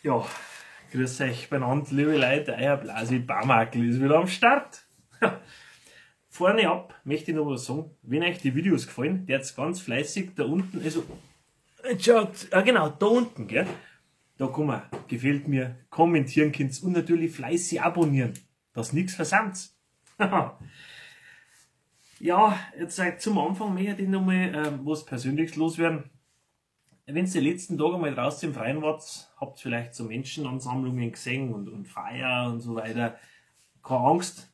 Ja, grüß euch beieinander, liebe Leute, euer Blasi Baumakel ist wieder am Start. Vorne ab möchte ich noch was sagen, wenn euch die Videos gefallen, der jetzt ganz fleißig da unten, also, schaut, genau, da unten, gell, da kann man, gefällt mir, kommentieren könnt und natürlich fleißig abonnieren, dass nichts versammelt. Ja, jetzt zum Anfang möchte ich noch mal was Persönliches loswerden. Wenn ihr die letzten Tage mal draußen im Freien wart, habt ihr vielleicht so Menschenansammlungen gesehen und Feier und so weiter. Keine Angst,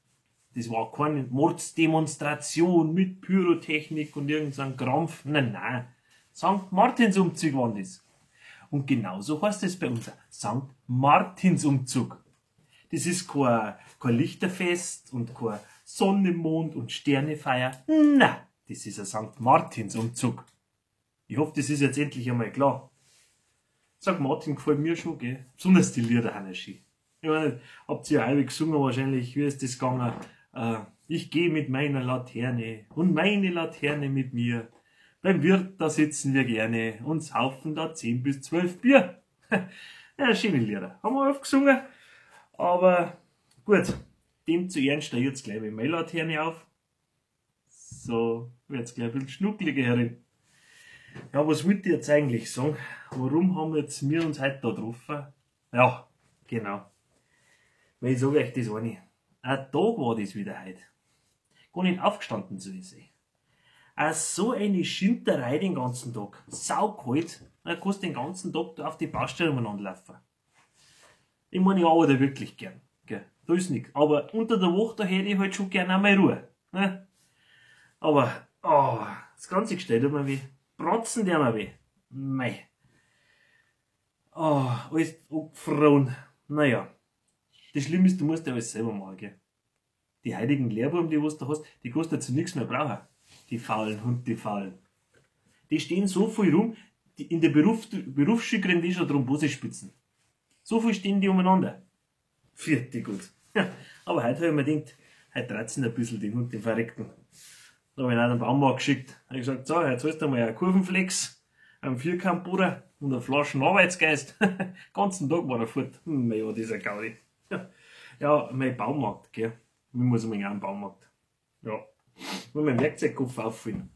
das war keine Mordsdemonstration mit Pyrotechnik und irgendein Krampf. Nein. St. Martinsumzug war das. Und genauso heißt es bei uns, St. Martinsumzug. Das ist kein Lichterfest und kein Sonne, Mond und Sternefeier. Nein, das ist ein St. Martinsumzug. Ich hoffe, das ist jetzt endlich einmal klar. St. Martin gefällt mir schon, gell? Besonders die Lieder haben schön. Ich meine, habt ihr ja auch gesungen wahrscheinlich, wie ist das gegangen? Ich gehe mit meiner Laterne und meine Laterne mit mir. Beim Wirt, da sitzen wir gerne und saufen da 10 bis 12 Bier. Ja, schöne Lieder. Haben wir oft gesungen. Aber gut, dem zu Ehren stehe ich jetzt gleich mit meiner Laterne auf. So, wird's gleich ein bisschen schnuckeliger herin. Ja, was wollte ich jetzt eigentlich sagen? Warum haben wir uns heute da getroffen? Ja, genau. Weil ich sage euch das eine. Ein Tag war das wieder heute. Gar nicht aufgestanden zu sein. So eine Schinterei den ganzen Tag. Saukalt. Da kannst du den ganzen Tag da auf die Baustelle umeinander laufen. Ich meine, ich arbeite wirklich gern. Gell? Da ist nichts. Aber unter der Woche, da hätte ich halt schon gerne einmal Ruhe. Ne? Aber, das ganze Gestell tut mir weh. Bratzen der mir weh. Mei. Alles abgefroren. Naja. Das Schlimme ist, du musst ja alles selber machen, gell. Die heutigen Lehrbuben, die was du hast, die kannst du zu nichts mehr brauchen. Die faulen Hund, die faulen. Die stehen so viel rum, in der Berufsschule kriegen die schon Thrombosespitzen. So viel stehen die umeinander. Vierte gut. Ja, aber heute habe ich mir gedacht, heute reizen ein bisschen den Hund, den Verreckten. Da habe ich ihn auch den Baumarkt geschickt. Da habe ich gesagt, so, jetzt holst du mal einen Kurvenflex, einen Vierkantbohrer und eine Flasche Arbeitsgeist. Den ganzen Tag war er fort. Ja, dieser Gaudi. Ja, mein Baumarkt, gell. Ich muss mal auch einen Baumarkt. Ja. Nur mein Werkzeugkopf auffüllen.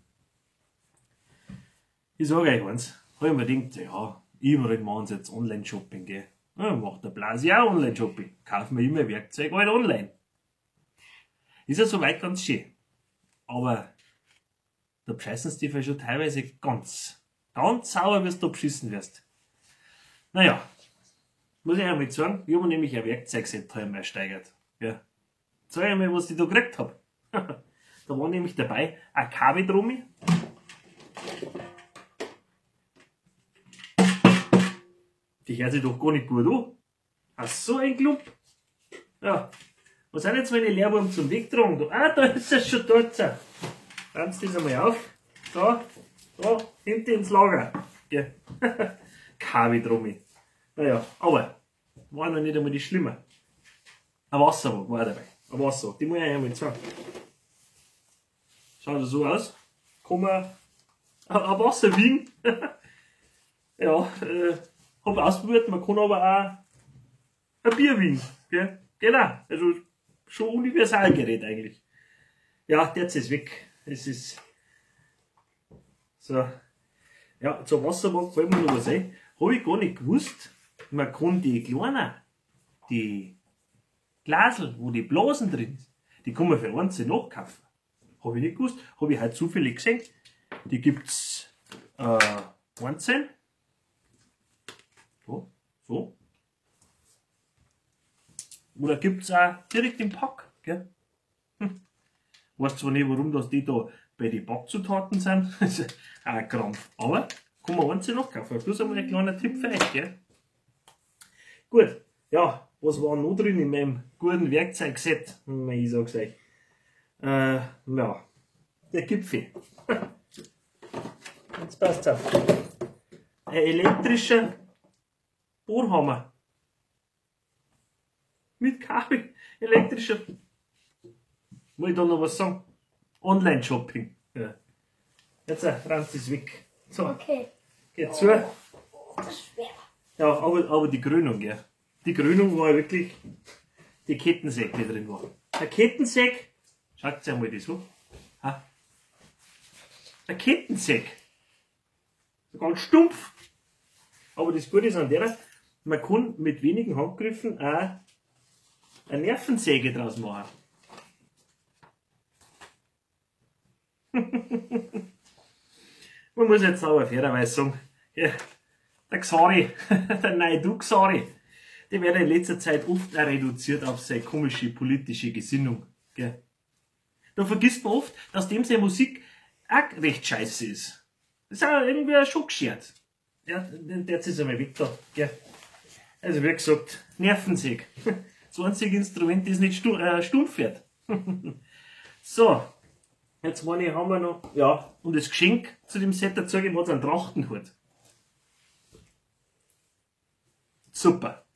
Ich sage euch eins, habe ich mir gedacht, ja, überall machen sie jetzt Online-Shopping, gell. Ja, macht der Blasi auch Online-Shopping. Kaufen wir immer Werkzeug halt online. Ist ja soweit ganz schön. Aber da bescheißen sie dich schon teilweise ganz sauer, wie du da beschissen wirst. Naja, muss ich einmal sagen, ich habe nämlich ein Werkzeugset einmal ersteigert. Ja. Sag ich mal, was ich da gekriegt habe. Da war nämlich dabei ein Kabeltrommel. Die hört sich doch gar nicht gut an. So ein Klump. Ja. Was sind jetzt meine Lehrbuben zum Wegtragen? Da ist es schon dort. Räumen Sie das einmal auf. Da, hinten ins Lager. Ja. Kabeltrommel. Naja, aber war noch nicht einmal das Schlimme. Ein Wasserwaage war dabei. Ein Wasserwaage, die muss ich einmal zeigen. Schaut so aus. Kann man ein Wasser wiegen. Ja, hab ausprobiert, man kann aber auch ein Bier wiegen. Gell? Genau, also schon Universalgerät eigentlich. Ja, der ist weg. Es ist so. Ja, zur Wasserwaage fällt mir noch was ein. Habe ich gar nicht gewusst, man kann die kleinen, die Glasel, wo die Blasen drin ist, die kann man für einzeln nachkaufen. Habe ich nicht gewusst, habe ich heute zufällig gesehen. Die gibt's einzeln. So. Oder gibt's auch direkt im Pack, gell? Weiß zwar nicht, warum das die da bei den Backzutaten sind, das ist auch ein Krampf. Aber kann man einzeln nachkaufen. Bloß einmal ein kleiner Tipp für euch, gell? Gut, ja, was war noch drin in meinem guten Werkzeugset? Ich sag's euch. Ja, der Gipfel. Jetzt passt's auf. Ein elektrischer Bohrhammer. Mit Kabel. Elektrischer. Muss ich da noch was sagen? Online-Shopping. Ja. Jetzt räumt es weg. So. Okay. Geht zu. Das ist schwer. Ja, aber die Krönung, ja. Die Krönung war wirklich die Kettensäge, die drin war. Ein Kettensäge, schaut euch einmal das an. Ha? Ein Kettensäge. Ganz stumpf. Aber das Gute ist an der, man kann mit wenigen Handgriffen auch eine Nervensäge draus machen. Man muss jetzt aber fairerweise sagen, ja, der Xari, der neue Xari, der wird in letzter Zeit oft auch reduziert auf seine komische politische Gesinnung. Gell? Da vergisst man oft, dass dem seine Musik auch recht scheiße ist. Das ist auch irgendwie ein Schockscherz. Ja, der ist einmal weg da. Gell? Also wie gesagt, Nervensäge. Das einzige Instrument, das nicht stumpf wird. So, jetzt meine ich, haben wir noch, ja, und das Geschenk zu dem Set dazu gegeben hat es einen Trachtenhut. Super.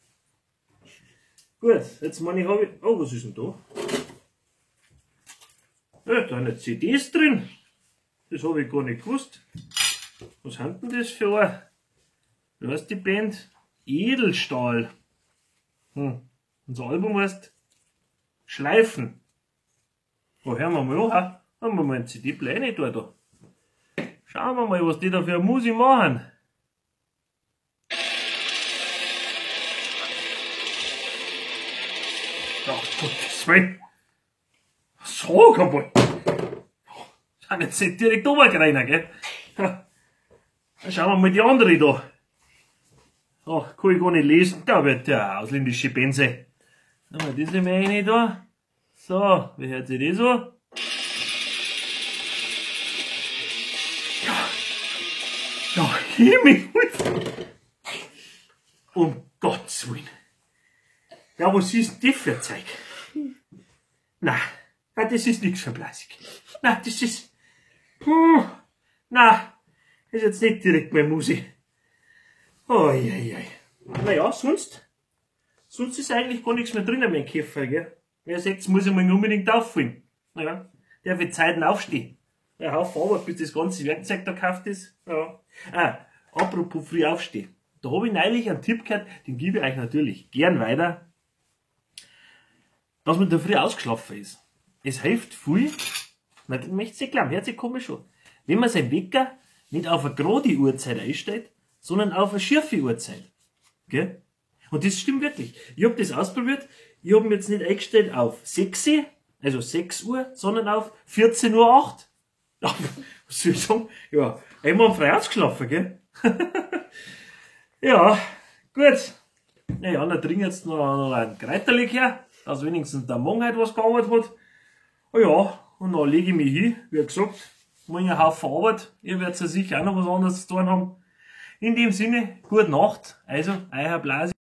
Gut, jetzt meine ich, habe ich, oh, was ist denn da? Ja, da sind CDs drin. Das habe ich gar nicht gewusst. Was sind denn das für ein? Wie heißt die Band? Edelstahl. Unser Album heißt Schleifen. Oh, hören wir mal an. Ha? Haben wir mal einen CD-Player nicht da. Schauen wir mal, was die da für eine Musik machen. Ach, Gottes Willen. So kaputt. Sind jetzt nicht direkt runtergereiner, gell? Dann schauen wir mal die andere da. Ach, kann ich gar nicht lesen. Da wird der ausländische Benze. Haben wir diese Mähne da. So, wie hört sich das an? Ja, Himmel! Um Gottes Willen. Ja, was ist denn das für ein Zeug? Nein, das ist nichts für Plastik. Nein, das ist... Nein, das ist jetzt nicht direkt meine Musik. Uiuiui. Naja, sonst ist eigentlich gar nichts mehr drin in meinem Käfer, gell? Wer sagt, jetzt muss ich mal unbedingt auffallen. Naja, darf ich Zeiten aufstehen. Ja, Haufen Arbeit, bis das ganze Werkzeug da gekauft ist. Ja. Apropos früh aufstehen. Da habe ich neulich einen Tipp gehört, den gebe ich euch natürlich gern weiter. Dass man da früh ausgeschlafen ist. Es hilft viel, man möchte es nicht glauben, hört sich komisch an. Wenn man seinen Wecker nicht auf eine gerade Uhrzeit einstellt, sondern auf eine schiefe Uhrzeit. Gell? Und das stimmt wirklich. Ich habe das ausprobiert, ich habe mich jetzt nicht eingestellt auf 6 Uhr, also 6 Uhr, sondern auf 14:08 Uhr. Ja, was soll ich sagen? Ja, einmal frei ausgeschlafen, gell? Ja, gut. Naja, dann trinke ich jetzt noch ein Kräuterlich her, dass wenigstens der Morgen halt was gearbeitet hat. Ja, und dann lege ich mich hin, wie gesagt, morgen ein Haufen Arbeit. Ihr werdet ja sicher auch noch was anderes zu tun haben. In dem Sinne, gute Nacht. Also, euer Blasi.